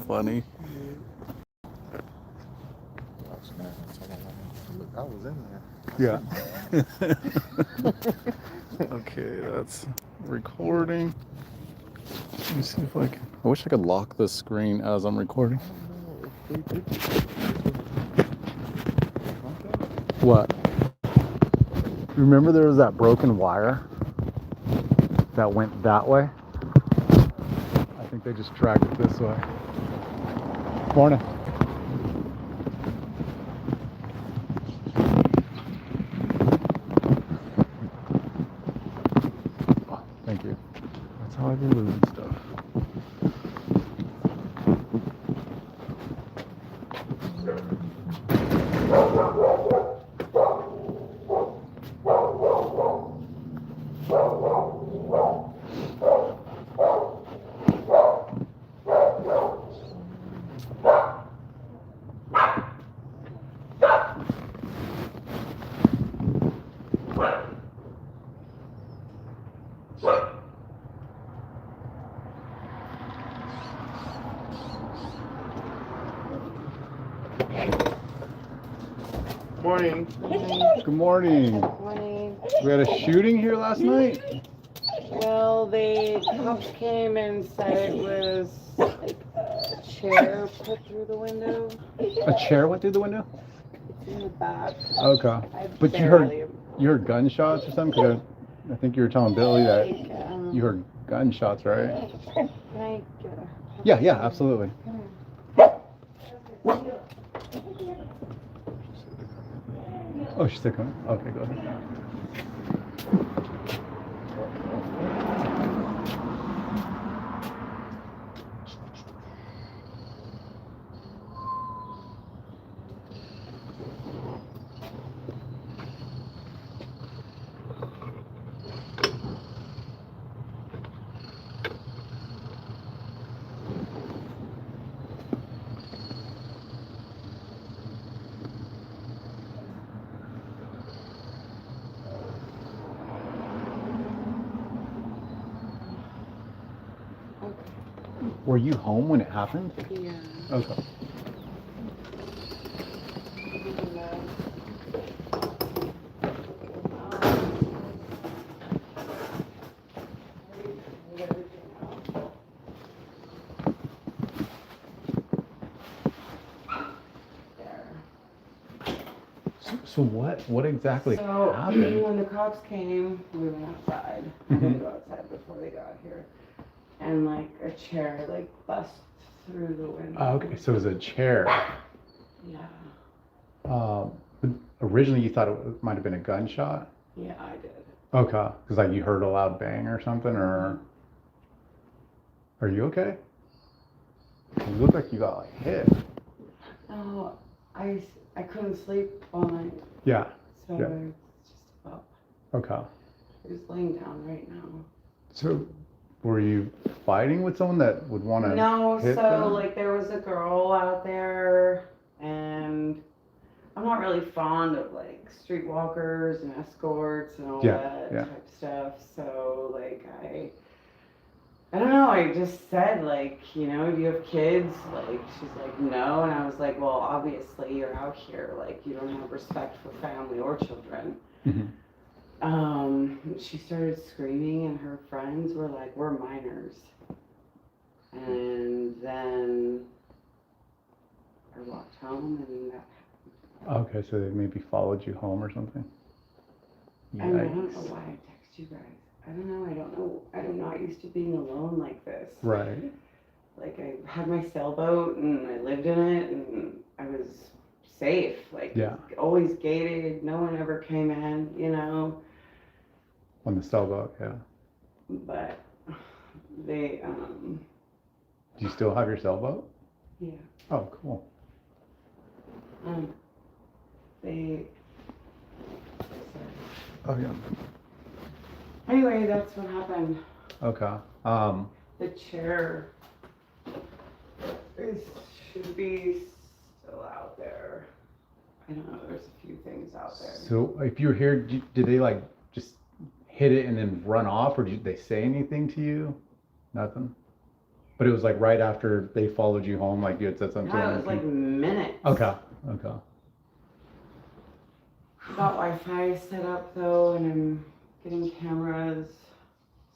funny. I was in there. Yeah. Okay, that's recording. Let me see if I can. I wish I could lock the screen as I'm recording. What? Remember there was that broken wire that went that way? I think they just dragged it this way. Morning. Oh, thank you. That's how I be losing stuff. Morning. Good morning. Morning. We had a shooting here last night. Well, the cops came and said it was like a chair put through the window. A chair went through the window? It's in the back. Okay. But you heard gunshots or something? 'Cause I think you were telling Billy that you heard gunshots, right? Can I get a... Yeah, absolutely. Oh, she's still coming? Okay, go ahead. Were you home when it happened? Yeah. Okay. So what exactly happened? When the cops came, we went outside. I didn't go outside before they got here. And like a chair like bust through the window. Oh, okay, so it was a chair. Yeah. But originally you thought it might have been a gunshot? Yeah, I did. Okay, because like you heard a loud bang or something, or are you okay? You look like you got like hit. Oh, I couldn't sleep all night. Yeah. So Yeah. it's just up. Okay. I'm just laying down right now. So were you fighting with someone that would want to hit them? Like there was a girl out there, and I'm not really fond of like streetwalkers and escorts and all that type stuff. So like I don't know, I just said like, do you have kids? Like she's like, no, and I was like, well, obviously you're out here, like you don't have respect for family or children. She started screaming and her friends were like, we're minors. And then I walked home and that happened. Okay, so they maybe followed you home or something? I mean, I don't know why I text you guys. I don't know. I'm not used to being alone like this. Right. Like I had my sailboat and I lived in it and I was safe. Like always gated. No one ever came in, On the sailboat, yeah. But they, Do you still have your sailboat? Yeah. Oh, cool. They. Oh, yeah. Anyway, that's what happened. Okay. The chair should be still out there. I don't know. There's a few things out there. So if you were here, did they like just hit it and then run off, or did they say anything to you? Nothing? But it was like right after they followed you home, like you had said something to Yeah, it them. was like minutes. Okay. Got Wi-Fi set up though, and I'm getting cameras,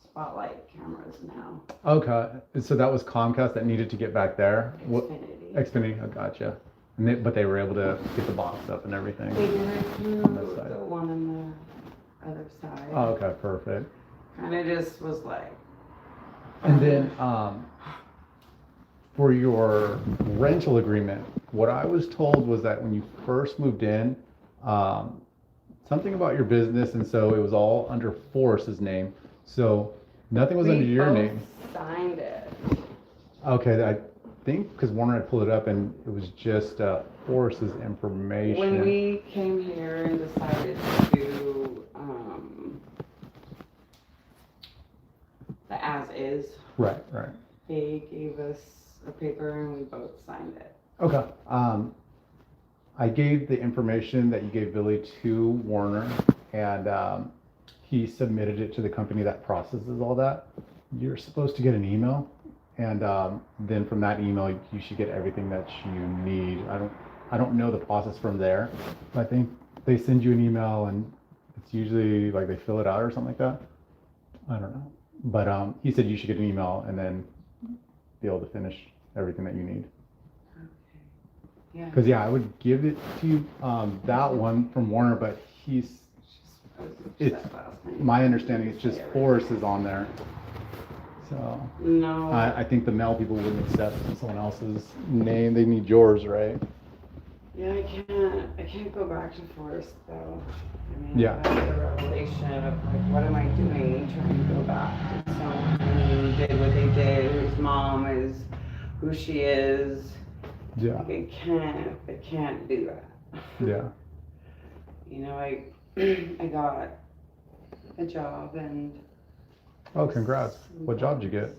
spotlight cameras now. Okay. So that was Comcast that needed to get back there? Xfinity. Xfinity, I gotcha. And but they were able to get the box up and everything. They did it through On this side. the one on the other side. Oh, okay, perfect. And it just was like. And then for your rental agreement, what I was told was that when you first moved in, something about your business, and so it was all under Forrest's name. So nothing was under your name. Signed it. Okay, I think because Warner had pulled it up and it was just Forrest's information. When we came here and decided to do the as is, Right. they gave us a paper and we both signed it. Okay. I gave the information that you gave Billy to Warner, and he submitted it to the company that processes all that. You're supposed to get an email, and then from that email you should get everything that you need. I don't know the process from there, but I think they send you an email and it's usually like they fill it out or something like that. I don't know, but he said you should get an email and then be able to finish everything that you need. Yeah. Because I would give it to you, that one from Warner, but it's my understanding it's just Forrest is on there. So No. I think the mail people wouldn't accept someone else's name. They need yours, right? Yeah, I can't go back to Forrest though. I mean, Yeah. that's the revelation of like, what am I doing trying to go back to someone who did what they did, whose mom is who she is. Yeah. Like, I can't do that. Yeah. You know, I got a job and. Oh, congrats. What job did you get?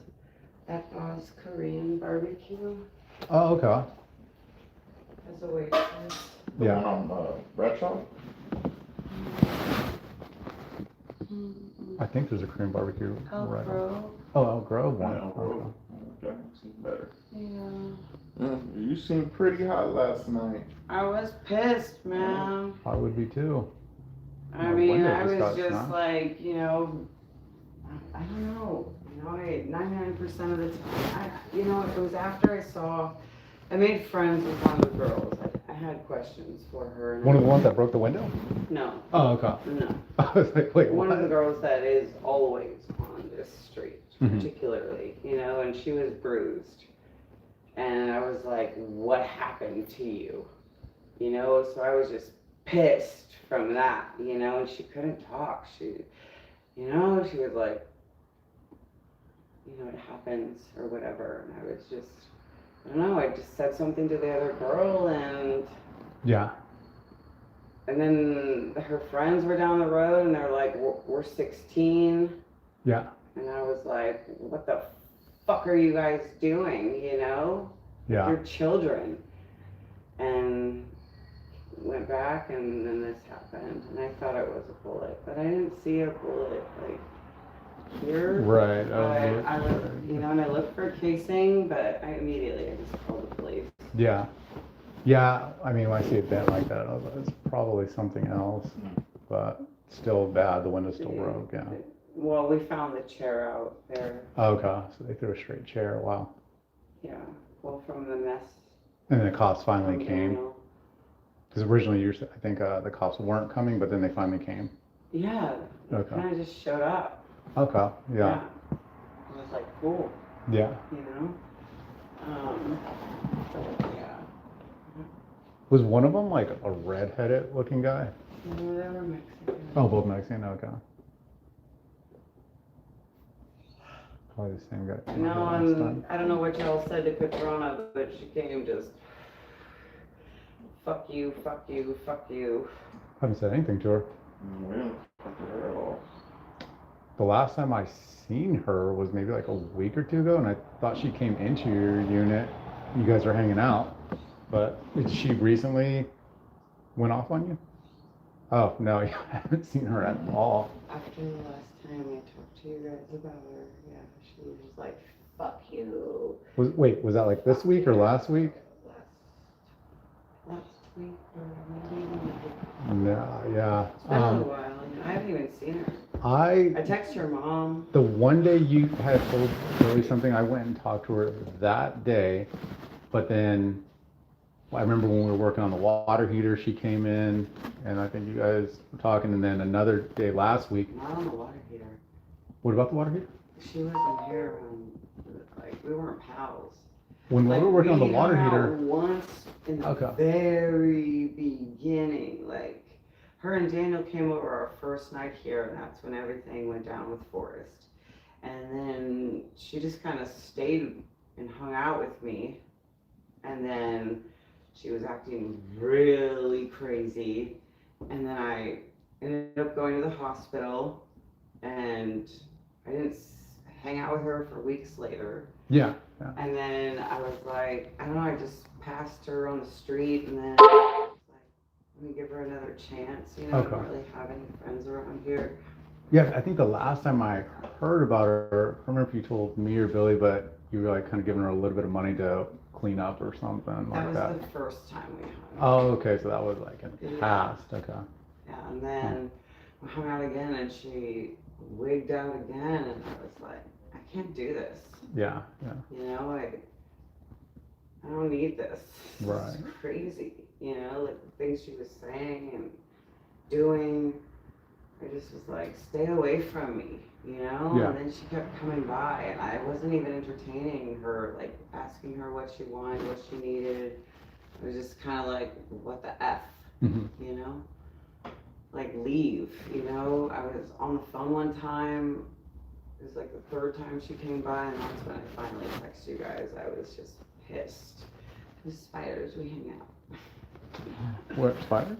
That was Korean barbecue Oh, okay. as a waitress. The Yeah. one on Bradshaw? I think there's a Korean barbecue Elk right. Grove. Oh, Elk Grove one. Yeah, Okay. okay, seems better. Yeah. You seemed pretty hot last night. I was pissed, man. I would be too. I My mean, window I just was got just smashed. like, you know, I don't know. You know, 99% of the time, it was after I made friends with one of the girls. I had questions for her. One of the ones that broke the window? No, Oh, okay. no. I was like, wait, One what? of the girls that is always on this street, Mhm. particularly, and she was bruised. And I was like, what happened to you? So I was just pissed from that, and she couldn't talk. She was like, it happens or whatever. And I was just, I don't know, I just said something to the other girl and Yeah. then her friends were down the road and they're like, we're 16. Yeah. And I was like, what the fuck are you guys doing, Yeah. You're children. And went back and then this happened. And I thought it was a bullet, but I didn't see a bullet like here. Right. I looked, and I looked for a casing, but I just called the police. Yeah. Yeah. I mean, when I see a bent like that, I was like, it's probably something else, but still bad. The window's still broke. Yeah. Well, we found the chair out there. Okay. So they threw a straight chair. Wow. Yeah. Well, from the mess. And then the cops finally from came. Daniel. Because originally, I think the cops weren't coming, but then they finally came. Yeah. They Okay. kind of just showed up. Okay. Yeah. It was like, cool, Yeah. Yeah. Was one of them like a redheaded looking guy? No, they were Mexican. Oh, both Mexican. Okay. Probably the same guy. No, last and time. I don't know what y'all said to Catrona, but she came just, fuck you, fuck you, fuck you. I haven't said anything to her. We didn't talk to her at all. The last time I seen her was maybe like a week or two ago, and I thought she came into your unit. You guys were hanging out, but did she recently went off on you? Oh no, you haven't seen her at all. After the last time I talked to you guys about her, yeah, she was like fuck you. Was that like this week or last week? Last week or maybe even No, yeah. it's been a little while. I haven't even seen her. I texted her mom. The one day you had told Lily something, I went and talked to her that day, but then I remember when we were working on the water heater, she came in, and I think you guys were talking, and then another day last week. Not on the water heater. What about the water heater? She wasn't here like, we weren't pals. When we were working on the water hung out heater. once in the Okay. very beginning, like, her and Daniel came over our first night here, and that's when everything went down with Forrest. And then she just kind of stayed and hung out with me. And then she was acting really crazy. And then I ended up going to the hospital, and I didn't hang out with her for weeks later. Yeah. And then I was like, I don't know, I just passed her on the street, and then let me give her another chance. You know, Okay. I don't really have any friends around here. Yeah, I think the last time I heard about her, I don't remember if you told me or Billy, but you were like kind of giving her a little bit of money to clean up or something like that. That was the first time we hung out. Oh, okay, so that was like in the past. Okay. Yeah, and then we hung out again, and she wigged out again, and I was like, I can't do this. Yeah. You know, I don't need this. Right. It's crazy. You know, like the things she was saying and doing. I just was like, stay away from me, you know? Yeah. And then she kept coming by, and I wasn't even entertaining her, like asking her what she wanted, what she needed. It was just kind of like, what the F, Mm-hmm. you know? Like, leave, you know? I was on the phone one time. It was like the third time she came by, and that's when I finally texted you guys. I was just pissed. The spiders, we hang out. What, spiders?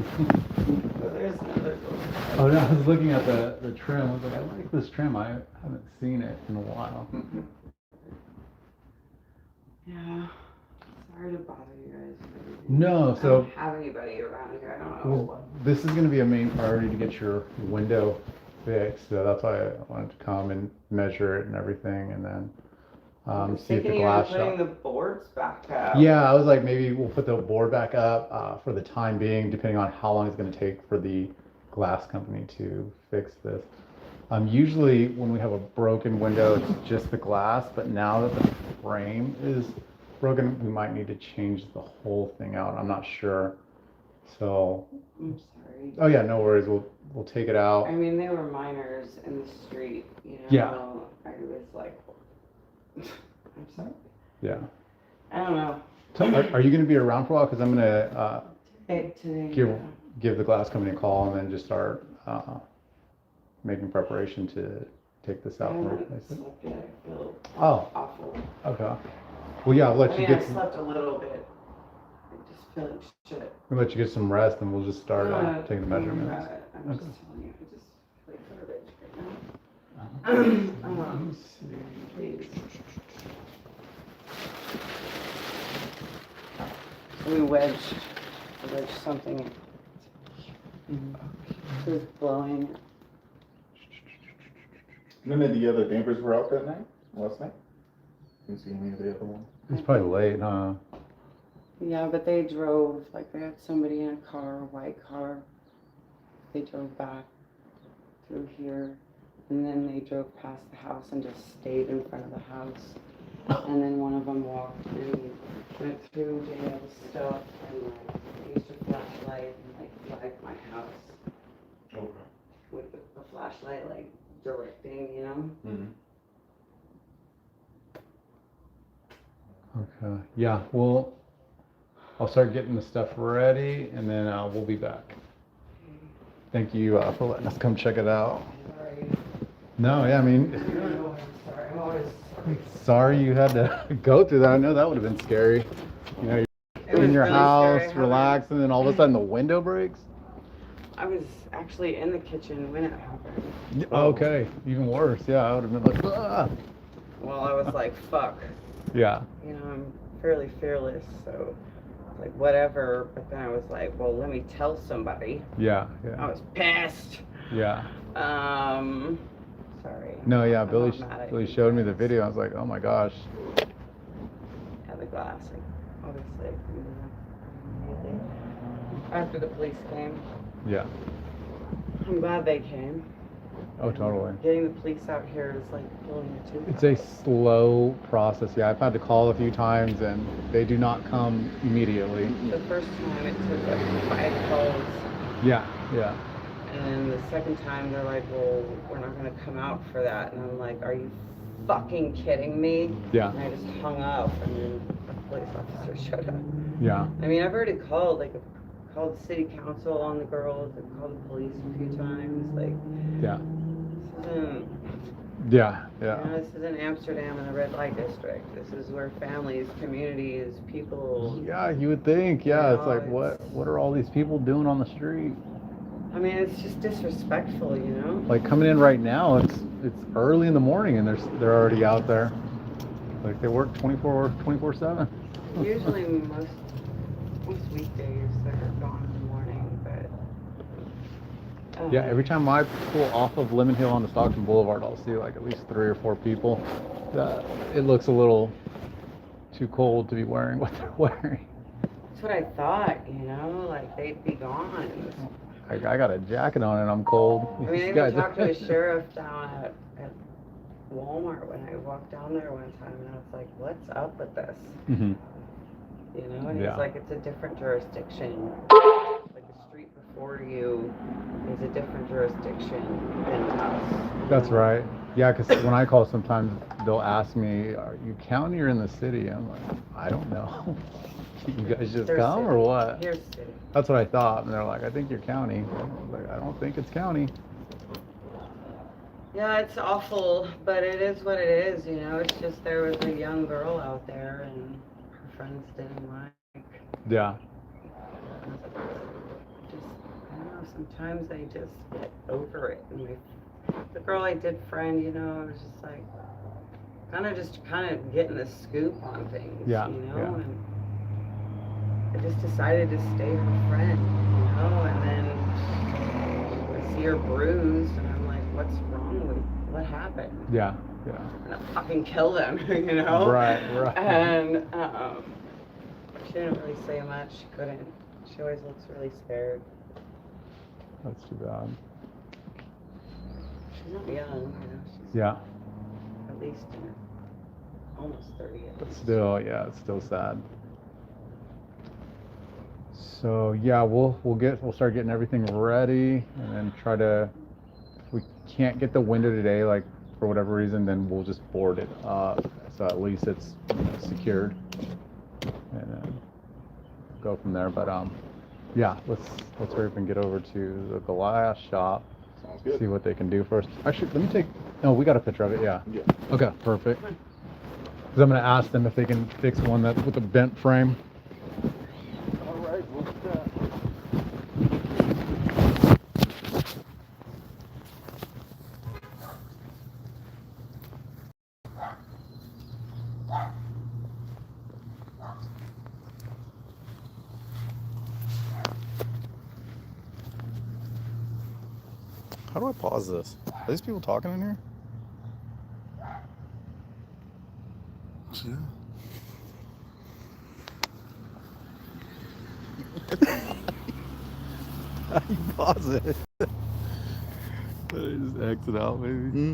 There's another door. Oh no, I was looking at the trim. I was like, I like this trim. I haven't seen it in a while. Yeah. Sorry to bother you guys. No, I so don't have anybody around here. I don't know. well, this is going to be a main priority to get your window fixed. So that's why I wanted to come and measure it and everything, and then see if the glass putting shop. the boards back up. Yeah, I was like, maybe we'll put the board back up for the time being, depending on how long it's going to take for the glass company to fix this. Usually when we have a broken window, it's just the glass, but now that the frame is broken, we might need to change the whole thing out. I'm not sure. So, I'm sorry. oh yeah, no worries. We'll take it out. I mean, they were minors in the street, you know. Yeah. I was like, I'm sorry. Yeah. I don't know. So are you going to be around for a while? Because I'm going to Today. give the glass company a call and then just start making preparation to take this out and replace it. Slept yet. I feel awful. Okay. Well, yeah, I'll let you I get mean, I slept a little bit. I just feel like shit. we'll let you get some rest, and we'll just start taking the measurements. I'm Okay. just telling you, I just feel like garbage right now. Let me see. Please. We wedged something. It was blowing. None of the other neighbors were out that night? Last night? Didn't see any of the other ones. It's probably late, huh? Yeah, but they drove, like they had somebody in a car, a white car. They drove back through here, and then they drove past the house and just stayed in front of the house. And then one of them walked and went through Daniel's stuff and like used a flashlight and like flagged my house Okay. with the flashlight, like directing, you know? Mm-hmm. Okay. Yeah. Well, I'll start getting the stuff ready, and then we'll be back. Thank you for letting us come check it out. Sorry. No, yeah, I mean, I'm sorry. I'm always sorry you had to go through that. I know that would have been scary. You know, It you're in was your really house, scary. relax, and then all of a sudden the window breaks. I was actually in the kitchen when it happened. Okay, even worse. Yeah, I would have been like, ah. Well, I was like, fuck. Yeah. You know, I'm fairly fearless, so like whatever. But then I was like, well, let me tell somebody. Yeah. I was pissed. Yeah. sorry. No, yeah, I'm Billy not mad at Billy you showed me the guys. video. I was like, oh my gosh. Yeah, the glass, like, obviously, I cleaned it up immediately. After the police came. Yeah. I'm glad they came. Oh, totally. Getting the police out here is like pulling your tooth. It's a slow process. Yeah, I've had to call a few times, and they do not come immediately. The first time it took like 5 calls. Yeah, yeah. And the second time they're like, well, we're not going to come out for that. And I'm like, are you fucking kidding me? Yeah. And I just hung up, and then a police officer showed up. Yeah. I mean, I've already called, like, called the city council on the girls. I've called the police a few times. Like, Yeah. this isn't, Yeah, you yeah. know, this isn't Amsterdam in the red light district. This is where families, communities, people. Yeah, you would think. Yeah, You it's know, like, what are all these people doing on the street? I mean, it's just disrespectful, you know? Like coming in right now, it's early in the morning, and they're already out there. Like they work 24/7. Usually most weekdays they're gone in the morning, but Yeah, every time I pull off of Lemon Hill onto Stockton Boulevard, I'll see like at least 3 or 4 people. It looks a little too cold to be wearing what they're wearing. that's what I thought, you know, like they'd be gone. I got a jacket on and I'm cold. I mean, I These even guys- talked to a sheriff down at Walmart when I walked down there one time, and I was like, what's up with this? Mhm. You know, and Yeah. he's like, it's a different jurisdiction. Like the street before you is a different jurisdiction than us. you That's know? right. Yeah, because when I call, sometimes they'll ask me, "Are you county or in the city?" I'm like, I don't know. You guys just They're come city. or what? Here's city. That's what I thought, and they're like, "I think you're county." I was like, I don't think it's county. Yeah, it's awful, but it is what it is, you know. It's just there was a young girl out there, and her friends didn't like. Yeah. Just, I don't know, sometimes I just get over it. And the girl I did friend, you know, I was just like, kind of getting the scoop on things, Yeah, you know? yeah. And I just decided to stay her friend, you know? And then I see her bruised, and I'm like, what's wrong with, what happened? Yeah. Yeah. I'm gonna fucking kill them, you know? Right. And she didn't really say much. She couldn't. She always looks really scared. That's too bad. She's not young, you know. She's Yeah. at least almost 30. But still, yeah, it's still sad. So yeah, we'll start getting everything ready, and then try to. If we can't get the window today, like for whatever reason, then we'll just board it up, so at least it's secured, and then go from there. But yeah, let's hurry up and get over to the glass shop. Sounds good. See what they can do first. Actually, let me take. No, we got a picture of it. Yeah. Yeah. Okay, perfect. Because I'm gonna ask them if they can fix one that with a bent frame. All right, look at that. How do I pause this? Are these people talking in here? Yeah. How do you pause it? Just exit out, maybe.